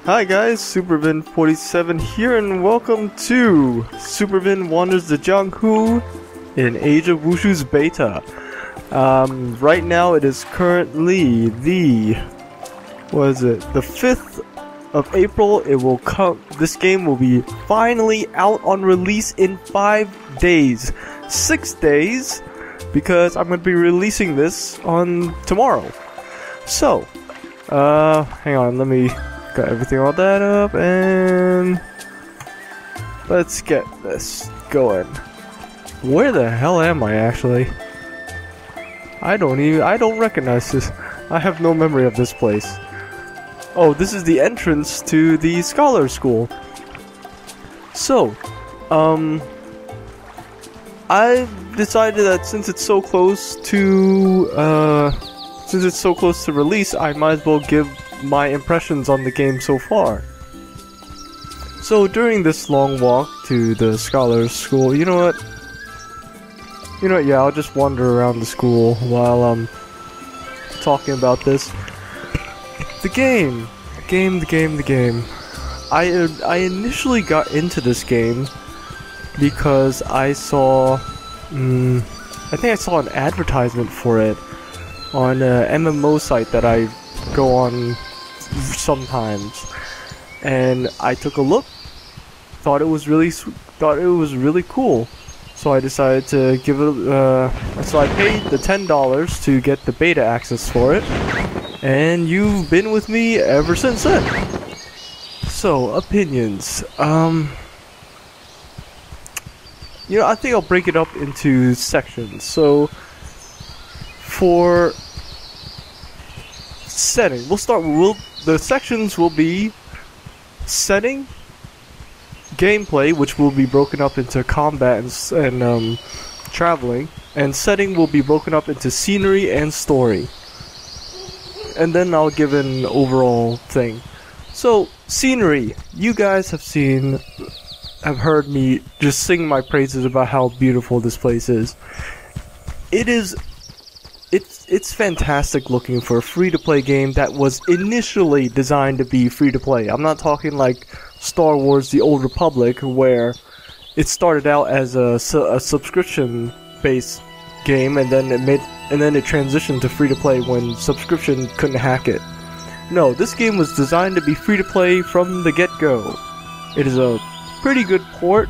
Hi guys, SuperVin47 here and welcome to SuperVin Wanders the Jianghu in Age of Wushu's beta. Right now it is currently the 5th of April. It will come. This game will be finally out on release in 5 days. 6 days, because I'm going to be releasing this on tomorrow. So, hang on, let me got everything all that up and let's get this going. Where the hell am I actually? I don't recognize this. I have no memory of this place. Oh, this is the entrance to the Scholar School. So, I decided that since it's so close to release, I might as well give my impressions on the game so far. So during this long walk to the Scholar's School, you know what, yeah, I'll just wander around the school while I'm talking about this. The game. I initially got into this game because I saw, I think I saw an advertisement for it on an MMO site that I go on sometimes, and I took a look, thought it was really cool, so I decided to give it. So I paid the $10 to get the beta access for it, and you've been with me ever since then. So opinions, I think I'll break it up into sections. So for setting, the sections will be setting, gameplay, which will be broken up into combat and traveling, and setting will be broken up into scenery and story. And then I'll give an overall thing. So, scenery. You guys have heard me just sing my praises about how beautiful this place is. It's fantastic looking for a free-to-play game that was initially designed to be free-to-play. I'm not talking like Star Wars: The Old Republic, where it started out as a subscription-based game, and then it transitioned to free-to-play when subscription couldn't hack it. No, this game was designed to be free-to-play from the get-go. It is a pretty good port.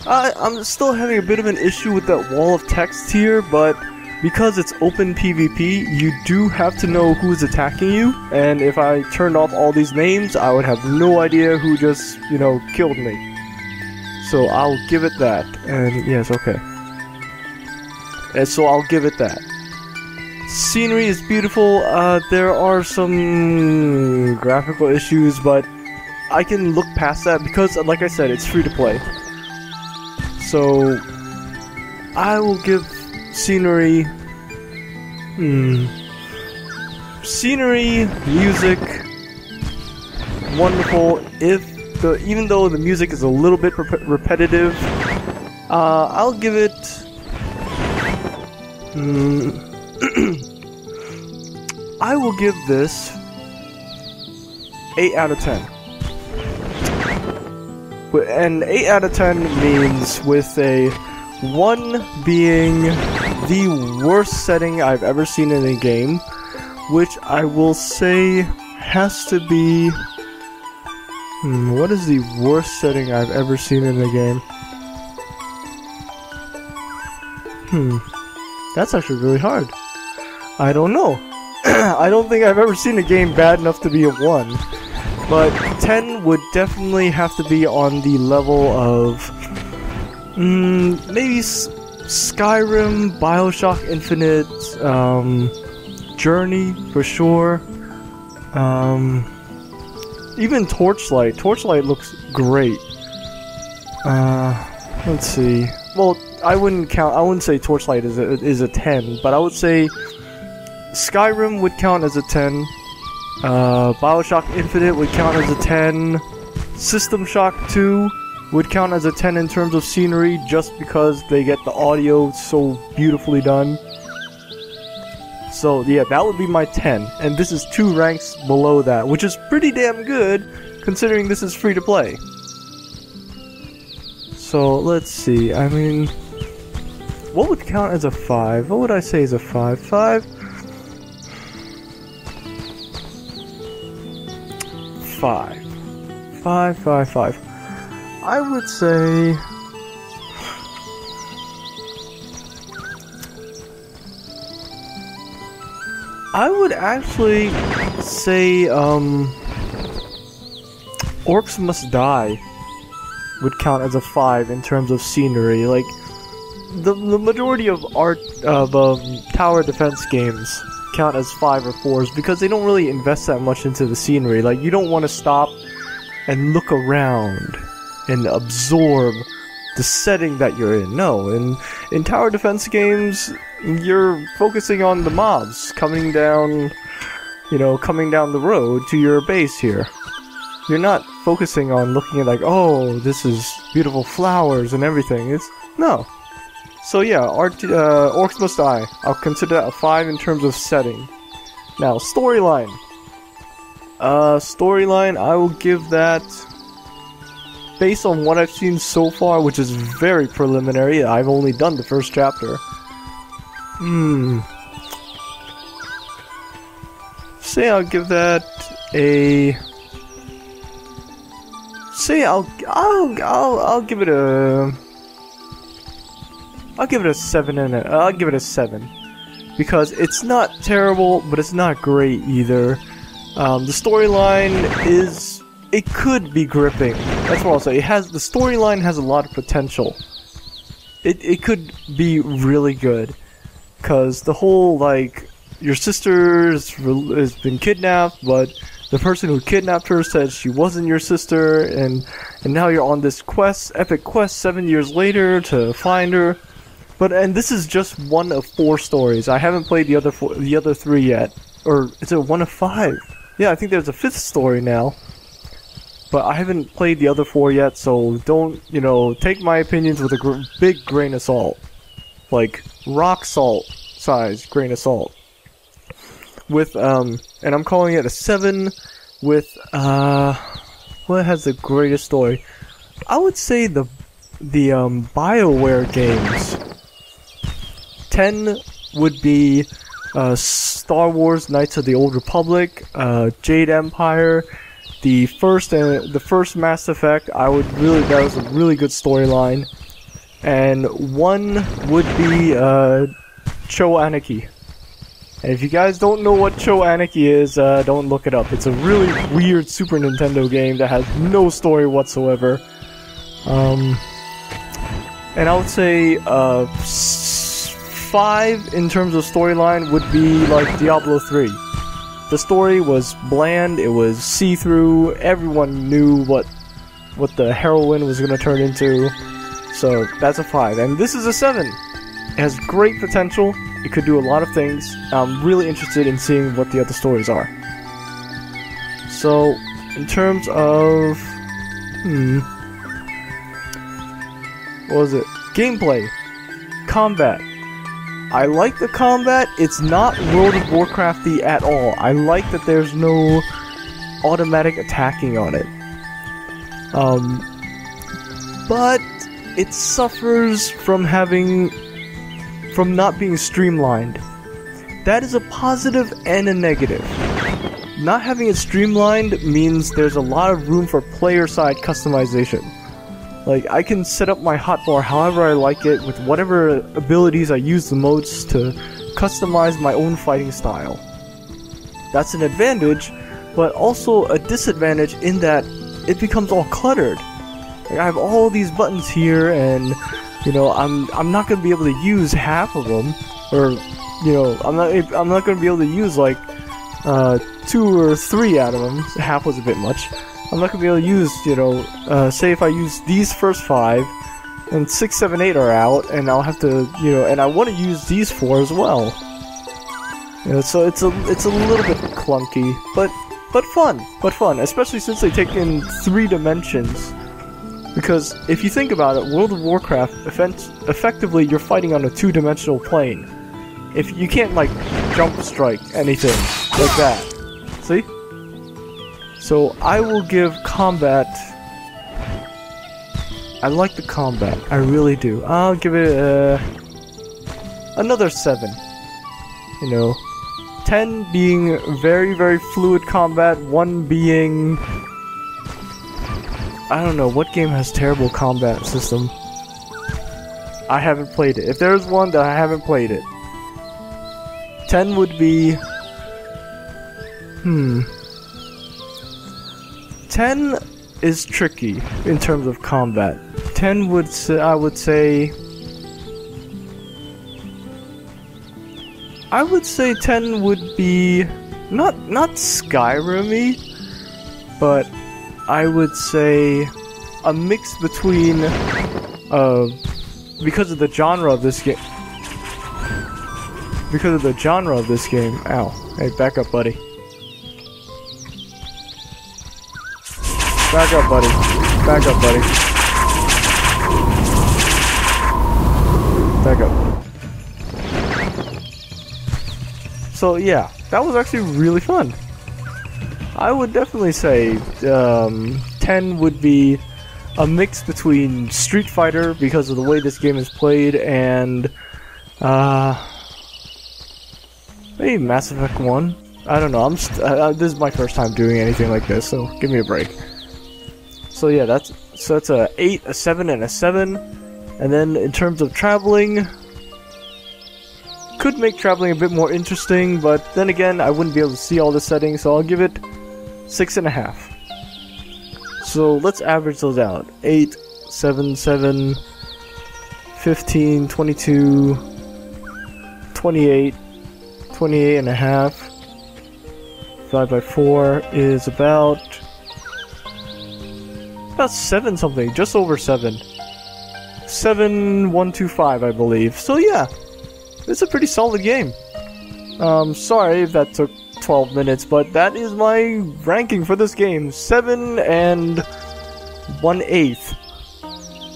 I'm still having a bit of an issue with that wall of text here, but because it's open PvP, you do have to know who's attacking you, and if I turned off all these names, I would have no idea who just, killed me. So I'll give it that, and yes, okay. And so I'll give it that. Scenery is beautiful. There are some graphical issues, but I can look past that because, like I said, it's free to play. So I will give scenery, music, wonderful. Even though the music is a little bit repetitive, I'll give it. I will give this 8 out of 10. And 8 out of 10 means with a 1 being the worst setting I've ever seen in a game, which I will say has to be... what is the worst setting I've ever seen in a game? That's actually really hard. I don't know. I don't think I've ever seen a game bad enough to be a 1. But 10 would definitely have to be on the level of maybe Skyrim, Bioshock Infinite, Journey for sure. Even Torchlight. Torchlight looks great. Let's see. Well, I wouldn't say Torchlight is a 10, but I would say Skyrim would count as a 10. Bioshock Infinite would count as a 10. System Shock 2 would count as a 10 in terms of scenery, just because they get the audio so beautifully done. So yeah, that would be my 10, and this is 2 ranks below that, which is pretty damn good, considering this is free to play. So let's see, I mean, what would count as a 5? What would I say is a 5? 5? 5. 5, 5, 5. I would say... I would actually say, Orcs Must Die would count as a 5 in terms of scenery. Like, the majority of tower defense games count as 5 or 4s because they don't really invest that much into the scenery. Like, you don't want to stop and look around and absorb the setting that you're in. No, in tower defense games, you're focusing on the mobs coming down, coming down the road to your base here. You're not focusing on looking at like, oh, this is beautiful flowers and everything. No. So yeah, Orcs Must Die. I'll consider that a 5 in terms of setting. Now, storyline. Storyline, I will give that, based on what I've seen so far, which is very preliminary. I've only done the first chapter. Say I'll give that a... Say I'll give it a... I'll give it a 7 I'll give it a 7. Because it's not terrible, but it's not great either. The storyline is... It could be gripping. That's what I'll say. The storyline has a lot of potential. It could be really good. Because the whole, like, your sister has been kidnapped, but the person who kidnapped her said she wasn't your sister, and now you're on this quest, epic quest 7 years later to find her. And this is just 1 of 4 stories. I haven't played the other 3 yet. Or is it 1 of 5? Yeah, I think there's a 5th story now. But I haven't played the other 4 yet, so don't, take my opinions with a big grain of salt. Like, rock salt size grain of salt. With, and I'm calling it a 7 with, what has the greatest story? I would say the BioWare games. 10 would be, Star Wars Knights of the Old Republic, Jade Empire, the first Mass Effect. That was a really good storyline. And 1 would be Cho Anarchy. And if you guys don't know what Cho Anarchy is, don't look it up. It's a really weird Super Nintendo game that has no story whatsoever. And I would say 5 in terms of storyline would be like Diablo 3. The story was bland, it was see-through, everyone knew what the heroine was going to turn into. So that's a 5, and this is a 7. It has great potential, it could do a lot of things. I'm really interested in seeing what the other stories are. So, in terms of... what was it? Gameplay. Combat. I like the combat, it's not World of Warcrafty at all. I like that there's no automatic attacking on it. But it suffers from not being streamlined. That is a positive and a negative. Not having it streamlined means there's a lot of room for player-side customization. Like, I can set up my hotbar however I like it, with whatever abilities I use the most to customize my own fighting style. That's an advantage, but also a disadvantage in that it becomes all cluttered. Like, I have all these buttons here, and I'm not gonna be able to use half of them, or I'm not gonna be able to use like 2 or 3 out of them. Half was a bit much. I'm not gonna be able to use, say if I use these first 5, and 6, 7, 8 are out, and I'll have to, and I want to use these 4 as well. So it's a little bit clunky, but fun, especially since they take in 3 dimensions. Because if you think about it, World of Warcraft, effectively you're fighting on a 2-dimensional plane. If you can't like jump strike, anything like that. See? So I will give combat. I like the combat. I really do. I'll give it another 7. You know, 10 being very, very fluid combat. 1 being, I don't know, what game has terrible combat system? I haven't played it. If there's one, that I haven't played it. 10 would be... 10 is tricky in terms of combat. 10 would say, I would say 10 would be not Skyrim-y, but I would say a mix between because of the genre of this game. Because of the genre of this game. Ow. Hey, back up, buddy. Back up, buddy. Back up, buddy. Back up. So yeah, that was actually really fun. I would definitely say 10 would be a mix between Street Fighter because of the way this game is played and maybe Mass Effect 1. I don't know. This is my first time doing anything like this, so give me a break. So yeah, that's a 8, a 7, and a 7. And then in terms of traveling, could make traveling a bit more interesting, but then again, I wouldn't be able to see all the settings, so I'll give it 6.5. So let's average those out. 8, 7, 7, 15, 22, 28, 28 and a half. 5 by 4 is about 7 something, just over 7. 7,125, I believe. So yeah, it's a pretty solid game. Sorry if that took 12 minutes, but that is my ranking for this game. 7 and 1/8,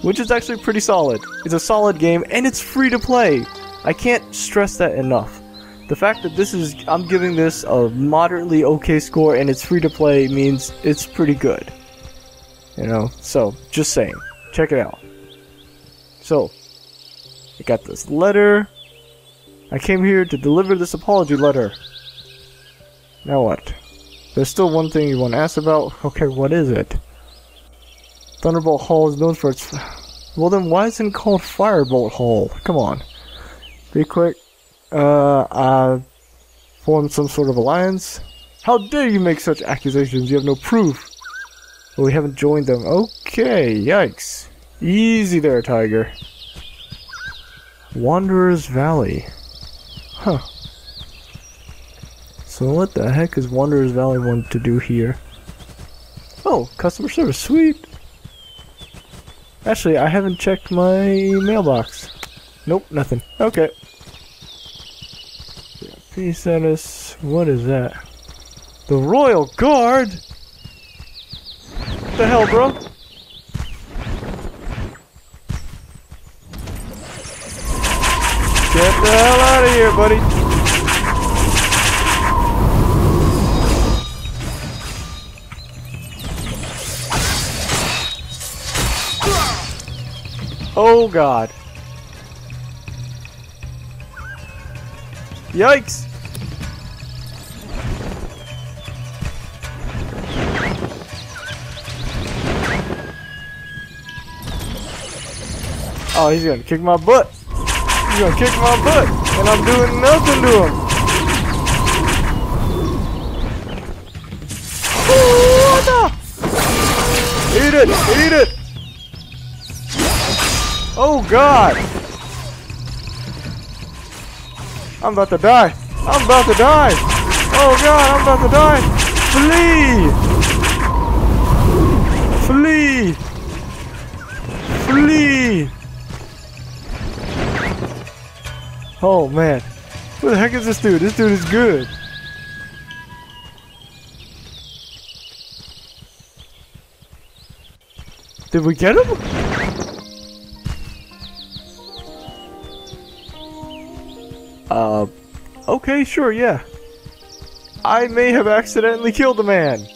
which is actually pretty solid. It's a solid game, and it's free to play. I can't stress that enough. The fact that I'm giving this a moderately okay score, and it's free to play means it's pretty good. You know, so just saying, check it out. So, I got this letter. I came here to deliver this apology letter. Now what? There's still one thing you want to ask about. Okay, what is it? Thunderbolt Hall is known for its... Well then, why isn't it called Firebolt Hall? Come on. Be quick. I formed some sort of alliance. How dare you make such accusations? You have no proof. Well, we haven't joined them. Okay, yikes. Easy there, Tiger. Wanderer's Valley. Huh. So what the heck is Wanderer's Valley want to do here? Oh, customer service, sweet. Actually, I haven't checked my mailbox. Nope, nothing. Okay. P status, what is that? The Royal Guard? What the hell, bro? Get the hell out of here, buddy! Oh god. Yikes! Oh, he's gonna kick my butt! He's gonna kick my butt! And I'm doing nothing to him! What the? Eat it! Eat it! Oh god! I'm about to die! I'm about to die! Oh god, I'm about to die! Flee! Flee! Flee! Oh man. Who the heck is this dude? This dude is good. Did we get him? Okay, sure, yeah. I may have accidentally killed a man.